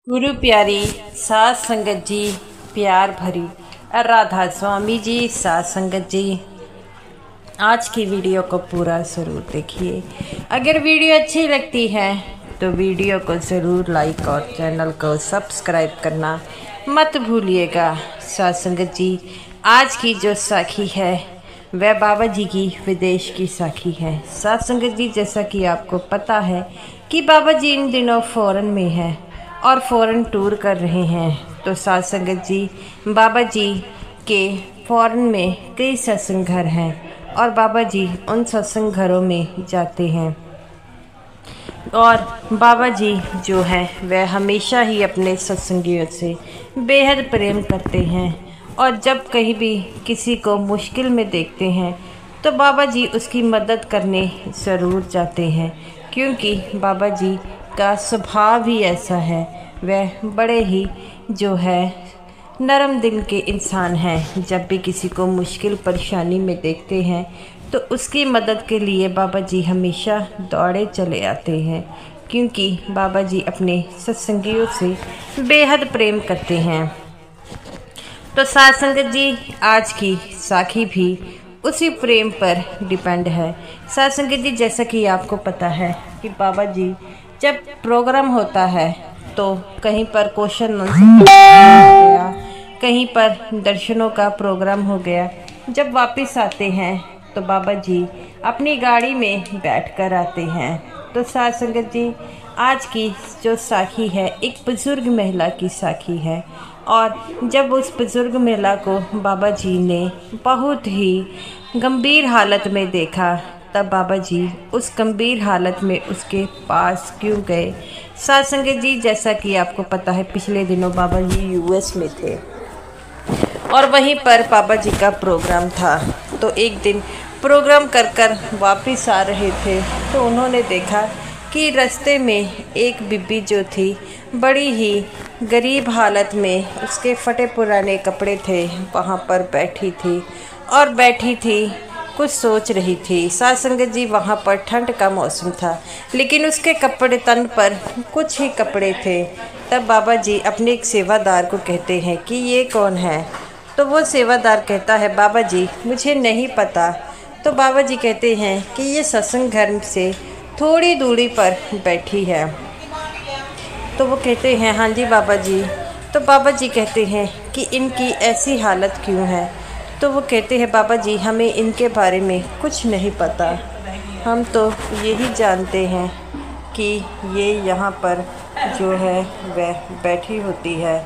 गुरु प्यारी सात संगत जी, प्यार भरी राधा स्वामी जी, सात संगत जी, आज की वीडियो को पूरा ज़रूर देखिए। अगर वीडियो अच्छी लगती है तो वीडियो को ज़रूर लाइक और चैनल को सब्सक्राइब करना मत भूलिएगा। सात संगत जी, आज की जो साखी है वह बाबा जी की विदेश की साखी है। सात संगत जी, जैसा कि आपको पता है कि बाबा जी इन दिनों फ़ॉरेन में है और फ़ॉरेन टूर कर रहे हैं। तो सात संगत जी, बाबा जी के फ़ॉरेन में कई सत्संग घर हैं और बाबा जी उन सत्संग घरों में जाते हैं। और बाबा जी जो है वह हमेशा ही अपने सत्संगियों से बेहद प्रेम करते हैं और जब कहीं भी किसी को मुश्किल में देखते हैं तो बाबा जी उसकी मदद करने ज़रूर जाते हैं, क्योंकि बाबा जी का स्वभाव ही ऐसा है। वह बड़े ही जो है नरम दिल के इंसान हैं। जब भी किसी को मुश्किल परेशानी में देखते हैं तो उसकी मदद के लिए बाबा जी हमेशा दौड़े चले आते हैं, क्योंकि बाबा जी अपने सत्संगियों से बेहद प्रेम करते हैं। तो सात संगत जी, आज की साखी भी उसी प्रेम पर डिपेंड है। सात संगत जी, जैसा कि आपको पता है कि बाबा जी जब प्रोग्राम होता है तो कहीं पर क्वेश्चन आंसर हो गया, कहीं पर दर्शनों का प्रोग्राम हो गया। जब वापस आते हैं तो बाबा जी अपनी गाड़ी में बैठकर आते हैं। तो सात संगत जी, आज की जो साखी है एक बुज़ुर्ग महिला की साखी है। और जब उस बुज़ुर्ग महिला को बाबा जी ने बहुत ही गंभीर हालत में देखा, तब बाबा जी उस गंभीर हालत में उसके पास क्यों गए। सात संगत जी, जैसा कि आपको पता है पिछले दिनों बाबा जी यूएस में थे और वहीं पर बाबा जी का प्रोग्राम था। तो एक दिन प्रोग्राम कर वापस आ रहे थे तो उन्होंने देखा कि रास्ते में एक बीबी जो थी बड़ी ही गरीब हालत में, उसके फटे पुराने कपड़े थे, वहाँ पर बैठी थी और बैठी थी कुछ सोच रही थी। सात संगत जी, वहाँ पर ठंड का मौसम था लेकिन उसके कपड़े, तन पर कुछ ही कपड़े थे। तब बाबा जी अपने एक सेवादार को कहते हैं कि ये कौन है। तो वो सेवादार कहता है, बाबा जी मुझे नहीं पता। तो बाबा जी कहते हैं कि ये सत्संग घर से थोड़ी दूरी पर बैठी है। तो वो कहते हैं, हाँ जी बाबा जी। तो बाबा जी कहते हैं कि इनकी ऐसी हालत क्यों है। तो वो कहते हैं, बाबा जी हमें इनके बारे में कुछ नहीं पता, हम तो यही जानते हैं कि ये यहाँ पर जो है वह बैठी होती है।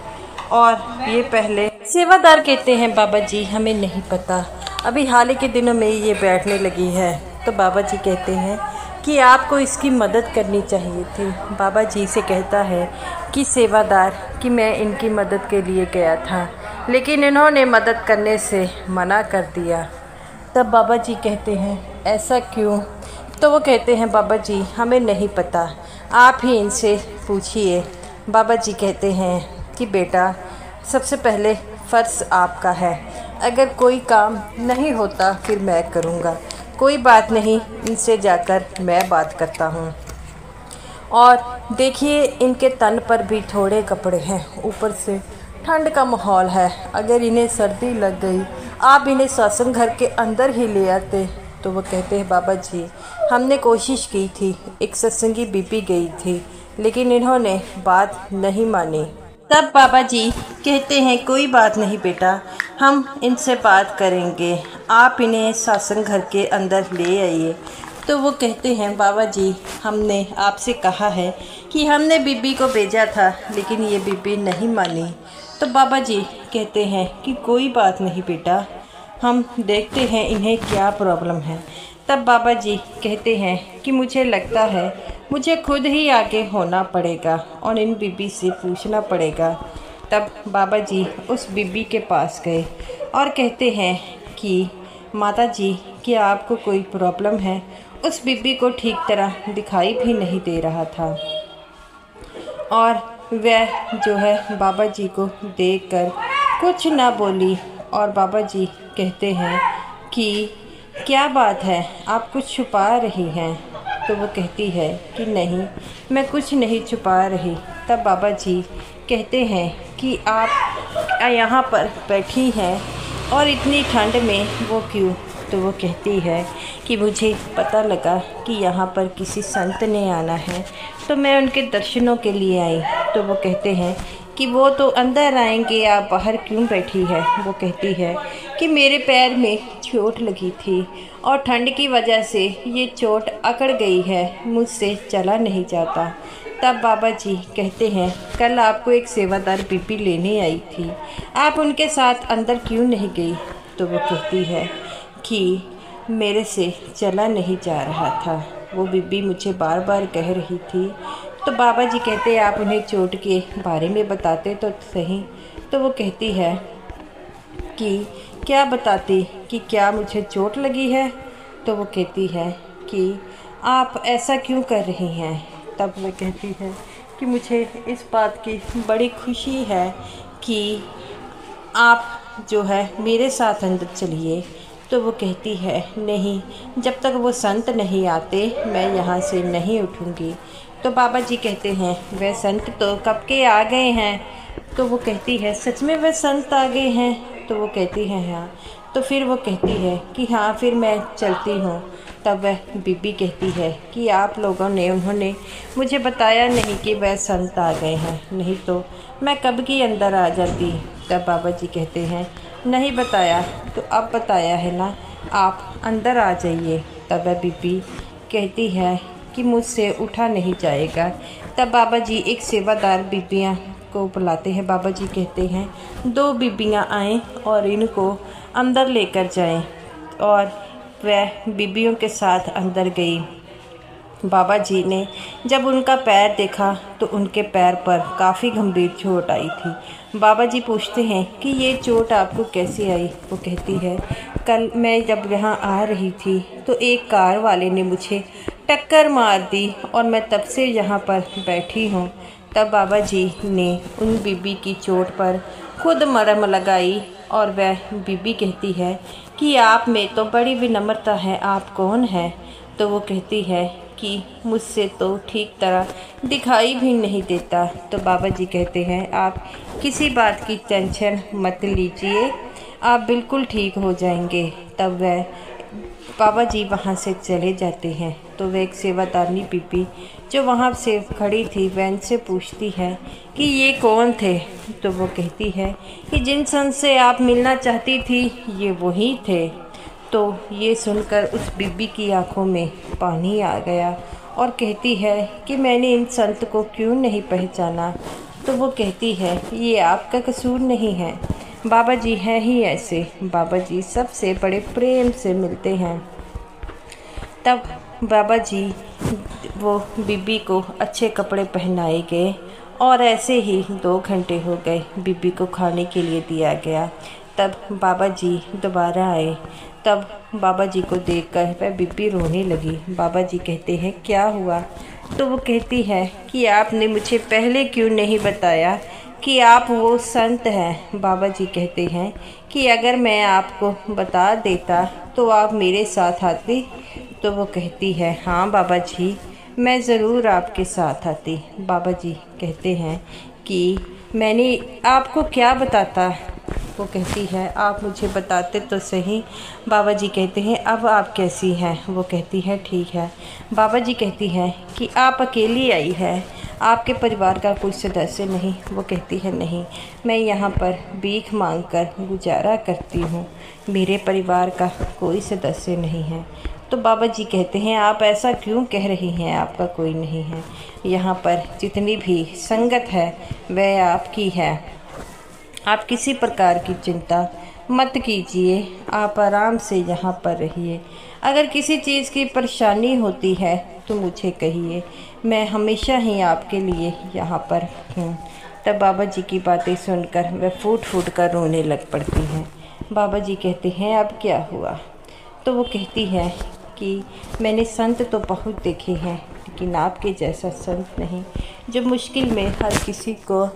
और ये पहले सेवादार कहते हैं, बाबा जी हमें नहीं पता, अभी हाल ही के दिनों में ये बैठने लगी है। तो बाबा जी कहते हैं कि आपको इसकी मदद करनी चाहिए थी। बाबा जी से कहता है कि सेवादार कि मैं इनकी मदद के लिए गया था लेकिन इन्होंने मदद करने से मना कर दिया। तब बाबा जी कहते हैं, ऐसा क्यों। तो वो कहते हैं, बाबा जी हमें नहीं पता, आप ही इनसे पूछिए। बाबा जी कहते हैं कि बेटा सबसे पहले फ़र्ज़ आपका है, अगर कोई काम नहीं होता फिर मैं करूँगा, कोई बात नहीं, इनसे जाकर मैं बात करता हूँ। और देखिए इनके तन पर भी थोड़े कपड़े हैं, ऊपर से ठंड का माहौल है, अगर इन्हें सर्दी लग गई आप इन्हें सत्संग घर के अंदर ही ले आते। तो वो कहते हैं, बाबा जी हमने कोशिश की थी, एक सत्संगी बीबी गई थी लेकिन इन्होंने बात नहीं मानी। तब बाबा जी कहते हैं, कोई बात नहीं बेटा, हम इनसे बात करेंगे, आप इन्हें सत्संग घर के अंदर ले आइए। तो वो कहते हैं, बाबा जी हमने आपसे कहा है कि हमने बीबी को भेजा था लेकिन ये बीबी नहीं मानी। तो बाबा जी कहते हैं कि कोई बात नहीं बेटा, हम देखते हैं इन्हें क्या प्रॉब्लम है। तब बाबा जी कहते हैं कि मुझे लगता है मुझे खुद ही आगे होना पड़ेगा और इन बीबी से पूछना पड़ेगा। तब बाबा जी उस बीबी के पास गए और कहते हैं कि माता जी क्या आपको कोई प्रॉब्लम है। उस बीबी को ठीक तरह दिखाई भी नहीं दे रहा था और वह जो है बाबा जी को देखकर कुछ ना बोली। और बाबा जी कहते हैं कि क्या बात है, आप कुछ छुपा रही हैं। तो वो कहती है कि नहीं, मैं कुछ नहीं छुपा रही। तब बाबा जी कहते हैं कि आप यहाँ पर बैठी हैं और इतनी ठंड में वो क्यों? तो वो कहती है कि मुझे पता लगा कि यहाँ पर किसी संत ने आना है, तो मैं उनके दर्शनों के लिए आई। तो वो कहते हैं कि वो तो अंदर आएंगे, आप बाहर क्यों बैठी है? वो कहती है कि मेरे पैर में चोट लगी थी और ठंड की वजह से ये चोट अकड़ गई है, मुझसे चला नहीं जाता। तब बाबा जी कहते हैं, कल आपको एक सेवादार बीबी लेने आई थी, आप उनके साथ अंदर क्यों नहीं गई? तो वो कहती है कि मेरे से चला नहीं जा रहा था, वो बीबी मुझे बार बार कह रही थी। तो बाबा जी कहते हैं, आप उन्हें चोट के बारे में बताते तो सही। तो वो कहती है कि क्या बताती, कि क्या मुझे चोट लगी है? तो वो कहती है कि आप ऐसा क्यों कर रही हैं? तब वो कहती है कि मुझे इस बात की बड़ी खुशी है कि आप जो है मेरे साथ अंदर चलिए। तो वो कहती है, नहीं, जब तक वो संत नहीं आते मैं यहाँ से नहीं उठूँगी। तो बाबा जी कहते हैं, वह संत तो कब के आ गए हैं। तो वो कहती है, सच में वह संत आ गए हैं? तो वो कहती है, हाँ। तो फिर वो कहती है कि हाँ, फिर मैं चलती हूँ। तब वह बीबी कहती है कि आप लोगों ने, उन्होंने मुझे बताया नहीं कि वह संत आ गए हैं, नहीं तो मैं कब की अंदर आ जाती। तब बाबा जी कहते हैं, नहीं बताया तो अब बताया है ना, आप अंदर आ जाइए। तब वह बीबी कहती है कि मुझसे उठा नहीं जाएगा। तब बाबा जी एक सेवादार बीबियाँ को बुलाते हैं। बाबा जी कहते हैं, 2 बीबियाँ आएँ और इनको अंदर लेकर जाएं। और वह बीबियों के साथ अंदर गई। बाबा जी ने जब उनका पैर देखा तो उनके पैर पर काफ़ी गंभीर चोट आई थी। बाबा जी पूछते हैं कि ये चोट आपको कैसे आई? वो कहती है, कल मैं जब यहाँ आ रही थी तो एक कार वाले ने मुझे टक्कर मार दी और मैं तब से यहाँ पर बैठी हूँ। तब बाबा जी ने उन बीबी की चोट पर खुद मरहम लगाई और वह बीबी कहती है कि आप में तो बड़ी विनम्रता है, आप कौन हैं? तो वो कहती है कि मुझसे तो ठीक तरह दिखाई भी नहीं देता। तो बाबा जी कहते हैं, आप किसी बात की टेंशन मत लीजिए, आप बिल्कुल ठीक हो जाएंगे। तब वह बाबा जी वहाँ से चले जाते हैं। तो वह एक सेवादारनी बीबी जो वहाँ से खड़ी थी वह इनसे पूछती है कि ये कौन थे? तो वो कहती है कि जिन संत से आप मिलना चाहती थी ये वही थे। तो ये सुनकर उस बीबी की आंखों में पानी आ गया और कहती है कि मैंने इन संत को क्यों नहीं पहचाना। तो वो कहती है, ये आपका कसूर नहीं है, बाबा जी हैं ही ऐसे, बाबा जी सबसे बड़े प्रेम से मिलते हैं। तब बाबा जी वो बीबी को अच्छे कपड़े पहनाए गए और ऐसे ही 2 घंटे हो गए, बीबी को खाने के लिए दिया गया। तब बाबा जी दोबारा आए। तब बाबा जी को देखकर वह बीबी रोने लगी। बाबा जी कहते हैं, क्या हुआ? तो वो कहती है कि आपने मुझे पहले क्यों नहीं बताया कि आप वो संत हैं। बाबा जी कहते हैं कि अगर मैं आपको बता देता तो आप मेरे साथ आती। तो वो कहती है, हाँ बाबा जी, मैं ज़रूर आपके साथ आती। बाबा जी कहते हैं कि मैंने आपको क्या बताता? वो कहती है, आप मुझे बताते तो सही। बाबा जी कहते हैं, अब आप कैसी हैं? वो कहती है, ठीक है। बाबा जी कहती हैं कि आप अकेली आई है, आपके परिवार का कोई सदस्य नहीं? वो कहती है, नहीं, मैं यहाँ पर भीख मांगकर गुजारा करती हूँ, मेरे परिवार का कोई सदस्य नहीं है। तो बाबा जी कहते हैं, आप ऐसा क्यों कह रही हैं? आपका कोई नहीं है, यहाँ पर जितनी भी संगत है वह आपकी है, आप किसी प्रकार की चिंता मत कीजिए, आप आराम से यहाँ पर रहिए। अगर किसी चीज़ की परेशानी होती है तो मुझे कहिए, मैं हमेशा ही आपके लिए यहाँ पर हूँ। तब बाबा जी की बातें सुनकर वह फूट फूट कर रोने लग पड़ती हैं। बाबा जी कहते हैं, अब क्या हुआ? तो वो कहती है कि मैंने संत तो बहुत देखे हैं, लेकिन आपके जैसा संत नहीं, जो मुश्किल में हर किसी को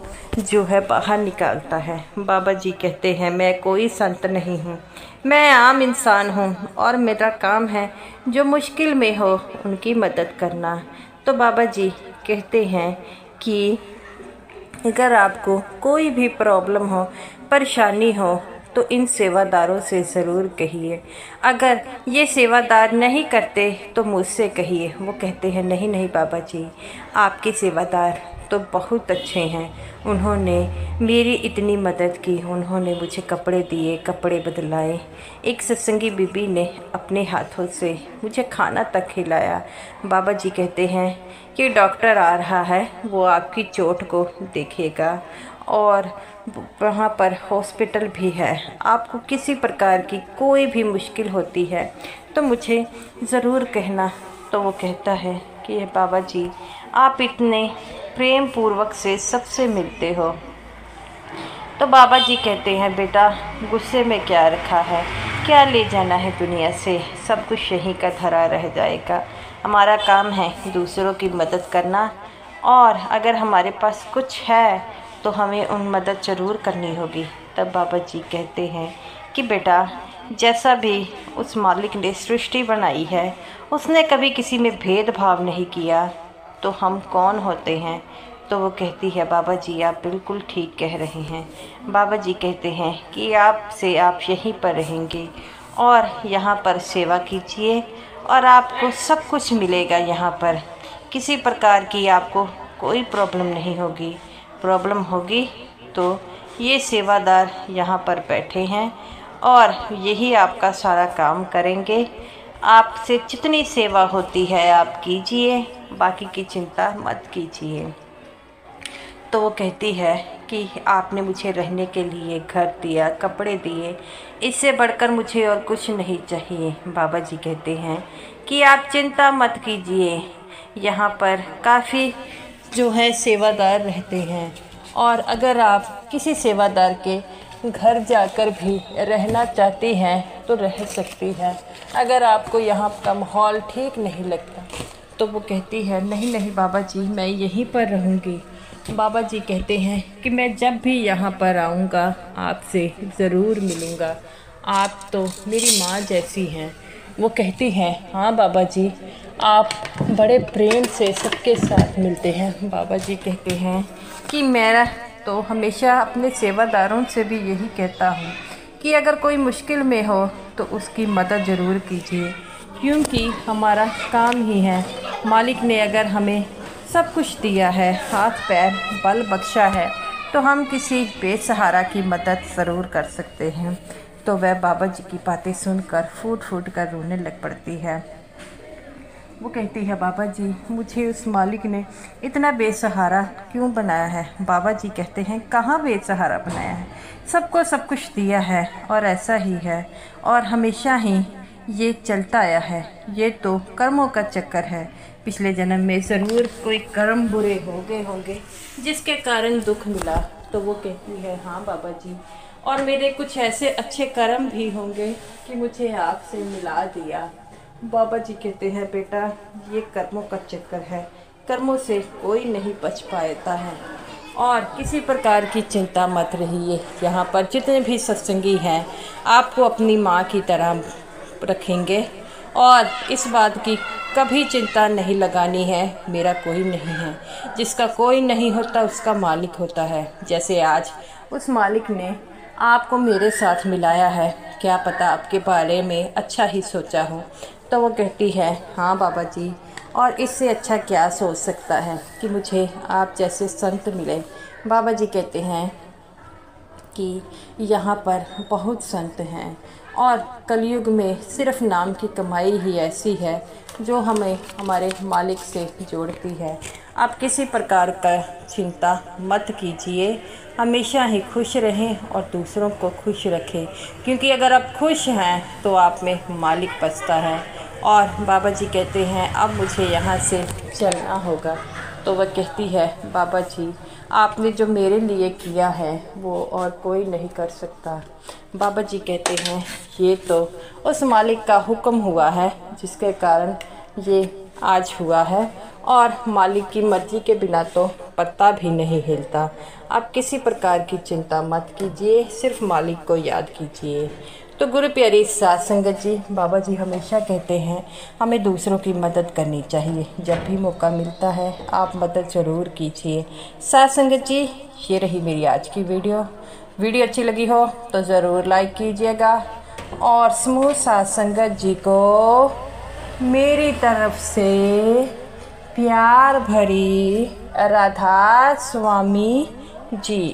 जो है बाहर निकालता है। बाबा जी कहते हैं, मैं कोई संत नहीं हूँ, मैं आम इंसान हूँ और मेरा काम है जो मुश्किल में हो उनकी मदद करना। तो बाबा जी कहते हैं कि अगर आपको कोई भी प्रॉब्लम हो, परेशानी हो, तो इन सेवादारों से ज़रूर कहिए। अगर ये सेवादार नहीं करते तो मुझसे कहिए। वो कहते हैं नहीं नहीं बाबा जी, आपके सेवादार तो बहुत अच्छे हैं। उन्होंने मेरी इतनी मदद की, उन्होंने मुझे कपड़े दिए, कपड़े बदलाए। एक सत्संगी बीबी ने अपने हाथों से मुझे खाना तक खिलाया। बाबा जी कहते हैं कि डॉक्टर आ रहा है, वो आपकी चोट को देखेगा और वहाँ पर हॉस्पिटल भी है। आपको किसी प्रकार की कोई भी मुश्किल होती है तो मुझे ज़रूर कहना। तो वो कहता है कि बाबा जी, आप इतने प्रेम पूर्वक से सबसे मिलते हो। तो बाबा जी कहते हैं बेटा, गुस्से में क्या रखा है, क्या ले जाना है दुनिया से, सब कुछ यहीं का धरा रह जाएगा। हमारा काम है दूसरों की मदद करना, और अगर हमारे पास कुछ है तो हमें उन मदद ज़रूर करनी होगी। तब बाबा जी कहते हैं कि बेटा, जैसा भी उस मालिक ने सृष्टि बनाई है, उसने कभी किसी में भेदभाव नहीं किया, तो हम कौन होते हैं। तो वो कहती है बाबा जी, आप बिल्कुल ठीक कह रहे हैं। बाबा जी कहते हैं कि आप यहीं पर रहेंगे और यहाँ पर सेवा कीजिए और आपको सब कुछ मिलेगा। यहाँ पर किसी प्रकार की आपको कोई प्रॉब्लम नहीं होगी। प्रॉब्लम होगी तो ये सेवादार यहाँ पर बैठे हैं और यही आपका सारा काम करेंगे। आपसे जितनी सेवा होती है आप कीजिए, बाकी की चिंता मत कीजिए। तो वो कहती है कि आपने मुझे रहने के लिए घर दिया, कपड़े दिए, इससे बढ़कर मुझे और कुछ नहीं चाहिए। बाबा जी कहते हैं कि आप चिंता मत कीजिए, यहाँ पर काफ़ी जो है सेवादार रहते हैं, और अगर आप किसी सेवादार के घर जाकर भी रहना चाहती हैं तो रह सकती हैं। अगर आपको यहाँ का माहौल ठीक नहीं लगता तो वो कहती है नहीं नहीं बाबा जी, मैं यहीं पर रहूँगी। बाबा जी कहते हैं कि मैं जब भी यहाँ पर आऊँगा आपसे ज़रूर मिलूँगा, आप तो मेरी माँ जैसी हैं। वो कहती हैं हाँ बाबा जी, आप बड़े प्रेम से सबके साथ मिलते हैं। बाबा जी कहते हैं कि मेरा तो हमेशा अपने सेवादारों से भी यही कहता हूँ कि अगर कोई मुश्किल में हो तो उसकी मदद ज़रूर कीजिए, क्योंकि हमारा काम ही है। मालिक ने अगर हमें सब कुछ दिया है, हाथ पैर बल बख्शा है, तो हम किसी बेसहारा की मदद ज़रूर कर सकते हैं। तो वह बाबा जी की बातें सुनकर फूट फूट कर रोने लग पड़ती है। वो कहती है बाबा जी, मुझे उस मालिक ने इतना बेसहारा क्यों बनाया है। बाबा जी कहते हैं कहाँ बेसहारा बनाया है, सबको सब कुछ दिया है और ऐसा ही है, और हमेशा ही ये चलता आया है। ये तो कर्मों का चक्कर है। पिछले जन्म में ज़रूर कोई कर्म बुरे हो गए होंगे जिसके कारण दुख मिला। तो वो कहती है हाँ बाबा जी, और मेरे कुछ ऐसे अच्छे कर्म भी होंगे कि मुझे आपसे मिला दिया। बाबा जी कहते हैं बेटा, ये कर्मों का चक्कर है, कर्मों से कोई नहीं बच पाता है, और किसी प्रकार की चिंता मत रहिए। यहाँ पर जितने भी सत्संगी हैं आपको अपनी माँ की तरह रखेंगे, और इस बात की कभी चिंता नहीं लगानी है। मेरा कोई नहीं है, जिसका कोई नहीं होता उसका मालिक होता है। जैसे आज उस मालिक ने आपको मेरे साथ मिलाया है, क्या पता आपके बारे में अच्छा ही सोचा हो। तो वो कहती है हाँ बाबा जी, और इससे अच्छा क्या सोच सकता है कि मुझे आप जैसे संत मिले। बाबा जी कहते हैं कि यहाँ पर बहुत संत हैं, और कलयुग में सिर्फ नाम की कमाई ही ऐसी है जो हमें हमारे मालिक से जोड़ती है। आप किसी प्रकार का चिंता मत कीजिए, हमेशा ही खुश रहें और दूसरों को खुश रखें, क्योंकि अगर आप खुश हैं तो आप में मालिक बसता है। और बाबा जी कहते हैं अब मुझे यहाँ से चलना होगा। तो वह कहती है बाबा जी, आपने जो मेरे लिए किया है वो और कोई नहीं कर सकता। बाबा जी कहते हैं ये तो उस मालिक का हुक्म हुआ है जिसके कारण ये आज हुआ है, और मालिक की मर्जी के बिना तो पत्ता भी नहीं हिलता। आप किसी प्रकार की चिंता मत कीजिए, सिर्फ मालिक को याद कीजिए। तो गुरु प्यारी साध संगत जी, बाबा जी हमेशा कहते हैं हमें दूसरों की मदद करनी चाहिए। जब भी मौका मिलता है आप मदद ज़रूर कीजिए। साध संगत जी, ये रही मेरी आज की वीडियो अच्छी लगी हो तो ज़रूर लाइक कीजिएगा और समूह साध संगत जी को मेरी तरफ से प्यार भरी राधा स्वामी जी।